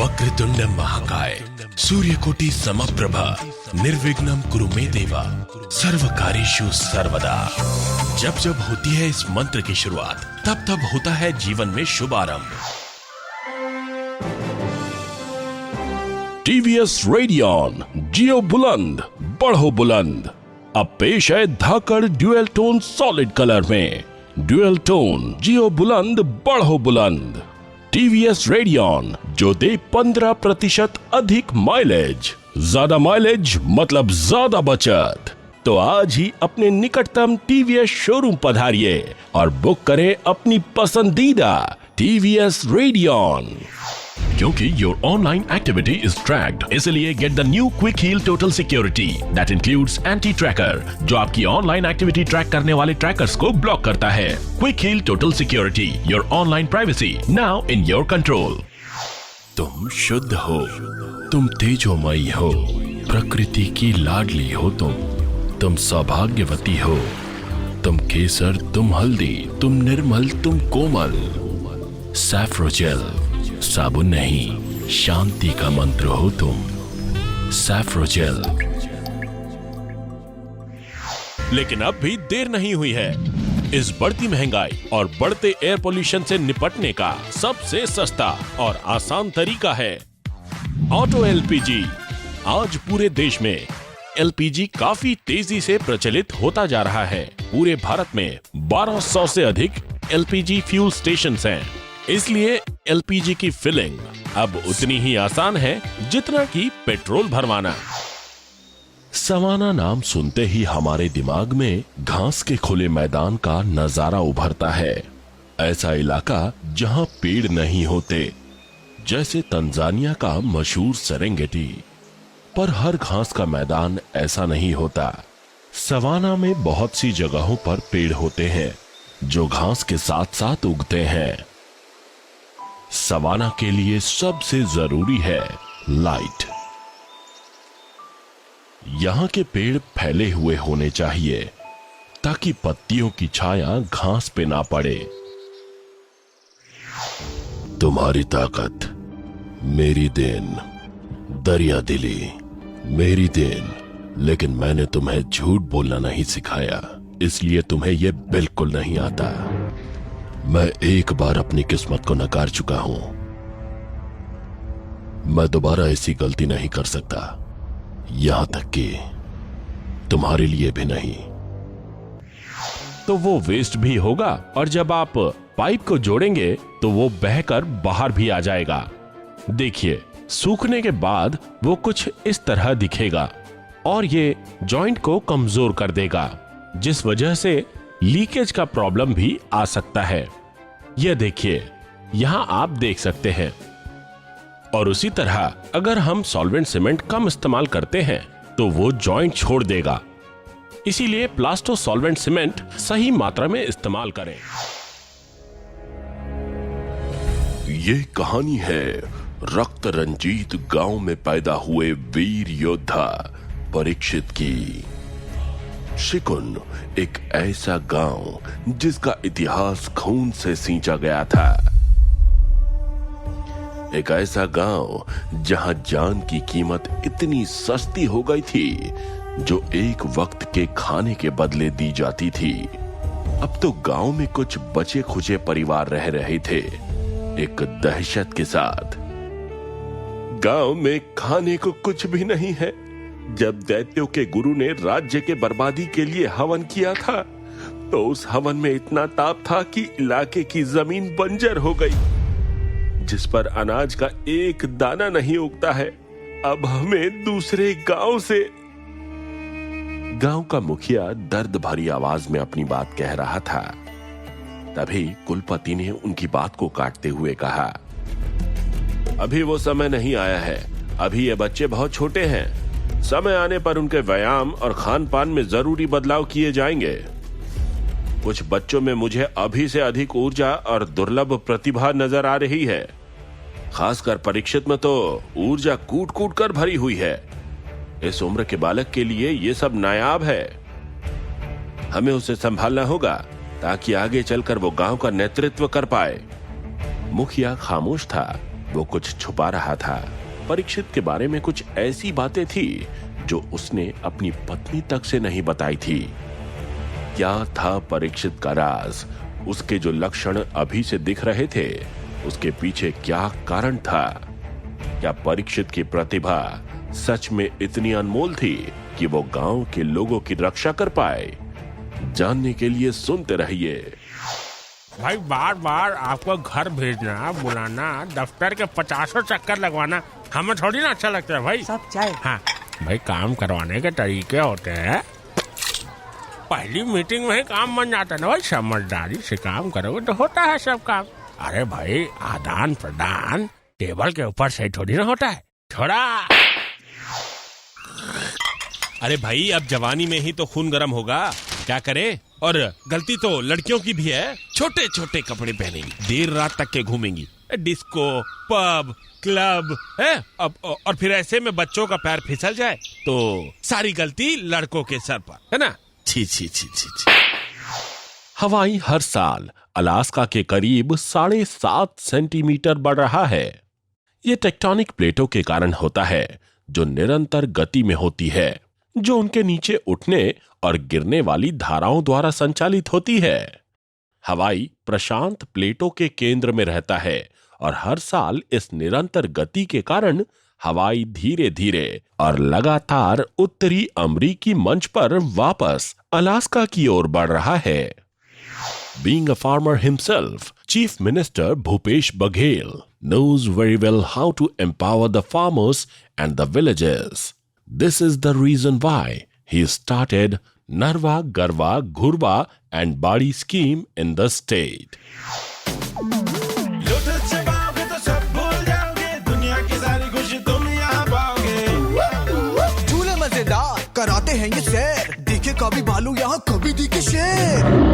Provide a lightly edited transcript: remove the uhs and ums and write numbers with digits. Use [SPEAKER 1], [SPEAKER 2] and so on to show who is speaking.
[SPEAKER 1] वक्रतुंड महाकाय सूर्यकोटि समप्रभा निर्विघ्नं कुरु मे देवा सर्वकार्येषु सर्वदा। जब जब होती है इस मंत्र की शुरुआत, तब तब होता है जीवन में शुभारंभ। टीवीएस रेडियन जियो बुलंद बढ़ो बुलंद अब पेश है धाकड़ ड्यूअल टोन सॉलिड कलर में। ड्यूअल टोन जियो बुलंद बढ़ो बुलंद टीवीएस रेडियन जो दे 15% अधिक माइलेज। ज्यादा माइलेज मतलब ज्यादा बचत। तो आज ही अपने निकटतम टीवीएस शोरूम पधारिए और बुक करें अपनी पसंदीदा टीवीएस रेडियन। क्योंकि your online activity is tracked, इसलिए get the new Quick heal total security that includes anti tracker, जो आपकी ऑनलाइन एक्टिविटी ट्रैक करने वाले ट्रैकर्स को ब्लॉक करता है। Quick heal total security, your online privacy now in your control. तुम शुद्ध हो, तुम तेजोमयी हो, प्रकृति की लाडली हो, तुम सौभाग्यवती हो, तुम केसर, तुम हल्दी, तुम निर्मल, तुम कोमल। सैफ्रोजेल साबुन नहीं, शांति का मंत्र हो तुम। सैफ्रोजेल। लेकिन अब भी देर नहीं हुई है। इस बढ़ती महंगाई और बढ़ते एयर पोल्यूशन से निपटने का सबसे सस्ता और आसान तरीका है ऑटो एलपीजी। आज पूरे देश में एलपीजी काफी तेजी से प्रचलित होता जा रहा है। पूरे भारत में 1200 से अधिक एलपीजी फ्यूल स्टेशंस हैं। इसलिए एलपीजी की फिलिंग अब उतनी ही आसान है जितना कि पेट्रोल भरवाना। सवाना नाम सुनते ही हमारे दिमाग में घास के खुले मैदान का नजारा उभरता है। ऐसा इलाका जहां पेड़ नहीं होते, जैसे तंजानिया का मशहूर सेरेंगेटी। पर हर घास का मैदान ऐसा नहीं होता। सवाना में बहुत सी जगहों पर पेड़ होते हैं जो घास के साथ साथ उगते हैं। सवाना के लिए सबसे जरूरी है लाइट। यहां के पेड़ फैले हुए होने चाहिए ताकि पत्तियों की छाया घास पे ना पड़े। तुम्हारी ताकत मेरी देन, दरिया दिली मेरी देन। लेकिन मैंने तुम्हें झूठ बोलना नहीं सिखाया, इसलिए तुम्हें यह बिल्कुल नहीं आता। मैं एक बार अपनी किस्मत को नकार चुका हूं। मैं दोबारा ऐसी गलती नहीं कर सकता, यहां तक कि तुम्हारे लिए भी नहीं। तो वो वेस्ट भी होगा और जब आप पाइप को जोड़ेंगे तो वो बहकर बाहर भी आ जाएगा। देखिए, सूखने के बाद वो कुछ इस तरह दिखेगा और ये जॉइंट को कमजोर कर देगा, जिस वजह से लीकेज का प्रॉब्लम भी आ सकता है। यह देखिए, यहां आप देख सकते हैं। और उसी तरह अगर हम सॉल्वेंट सीमेंट कम इस्तेमाल करते हैं तो वो जॉइंट छोड़ देगा। इसीलिए प्लास्टो सॉल्वेंट सीमेंट सही मात्रा में इस्तेमाल करें। ये कहानी है रक्त रंजीत गांव में पैदा हुए वीर योद्धा परीक्षित की। शिकुन एक ऐसा गांव जिसका इतिहास खून से सींचा गया था। एक ऐसा गांव जहां जान की कीमत इतनी सस्ती हो गई थी जो एक वक्त के खाने के बदले दी जाती थी। अब तो गांव में कुछ बचे खुचे परिवार रह रहे थे, एक दहशत के साथ। गांव में खाने को कुछ भी नहीं है। जब दैत्यों के गुरु ने राज्य के बर्बादी के लिए हवन किया था तो उस हवन में इतना ताप था कि इलाके की जमीन बंजर हो गई, जिस पर अनाज का एक दाना नहीं उगता है। अब हमें दूसरे गांव से। गांव का मुखिया दर्द भरी आवाज में अपनी बात कह रहा था। तभी कुलपति ने उनकी बात को काटते हुए कहा, अभी वो समय नहीं आया है। अभी ये बच्चे बहुत छोटे हैं। समय आने पर उनके व्यायाम और खान पान में जरूरी बदलाव किए जाएंगे। कुछ बच्चों में मुझे अभी से अधिक ऊर्जा और दुर्लभ प्रतिभा नजर आ रही है। खासकर परीक्षित में तो ऊर्जा कूट कूट कर भरी हुई है। इस उम्र के बालक के लिए ये सब नायाब है। हमें उसे संभालना होगा ताकि आगे चलकर वो गांव का नेतृत्व कर पाए। मुखिया खामोश था वो कुछ छुपा रहा था। परीक्षित के बारे में कुछ ऐसी बातें थी जो उसने अपनी पत्नी तक से नहीं बताई थी। क्या था परीक्षित का राज? उसके जो लक्षण अभी से दिख रहे थे, उसके पीछे क्या कारण था? क्या परीक्षित की प्रतिभा सच में इतनी अनमोल थी कि वो गांव के लोगों की रक्षा कर पाए? जानने के लिए सुनते रहिए।
[SPEAKER 2] भाई बार बार आपको घर भेजना, बुलाना, दफ्तर के 50 चक्कर लगवाना हमें थोड़ी ना अच्छा लगता है भाई।
[SPEAKER 3] सब चाय।
[SPEAKER 2] हाँ भाई, काम करवाने के तरीके होते हैं। पहली मीटिंग में ही काम बन जाता है ना भाई। समझदारी से काम करोगे तो होता है सब काम। अरे भाई, आदान प्रदान टेबल के ऊपर से थोड़ी ना होता है। थोड़ा
[SPEAKER 4] अरे भाई, अब जवानी में ही तो खून गर्म होगा, क्या करे। और गलती तो लड़कियों की भी है। छोटे छोटे कपड़े पहनेंगी, देर रात तक के घूमेंगी, डिस्को, पब, क्लब है। अब और फिर ऐसे में बच्चों का पैर फिसल जाए तो सारी गलती लड़कों के सर पर, है ना। छी छी छी छी छी।
[SPEAKER 1] हवाई हर साल अलास्का के करीब 7.5 सेंटीमीटर बढ़ रहा है। ये टेक्टोनिक प्लेटों के कारण होता है, जो निरंतर गति में होती है, जो उनके नीचे उठने और गिरने वाली धाराओं द्वारा संचालित होती है। हवाई प्रशांत प्लेटों के केंद्र में रहता है और हर साल इस निरंतर गति के कारण हवाई धीरे धीरे और लगातार उत्तरी अमेरिकी मंच पर वापस अलास्का की ओर बढ़ रहा है। Being a farmer himself, Chief Minister Bhupesh Baghel knows very well how to empower the farmers and the villagers. This is the reason why he started Narwa Garwa Ghurwa and Badi scheme in the state.
[SPEAKER 3] झूले मजेदार कराते हैं ये सैर, देखे कभी भालू यहाँ कभी दिखे शेर।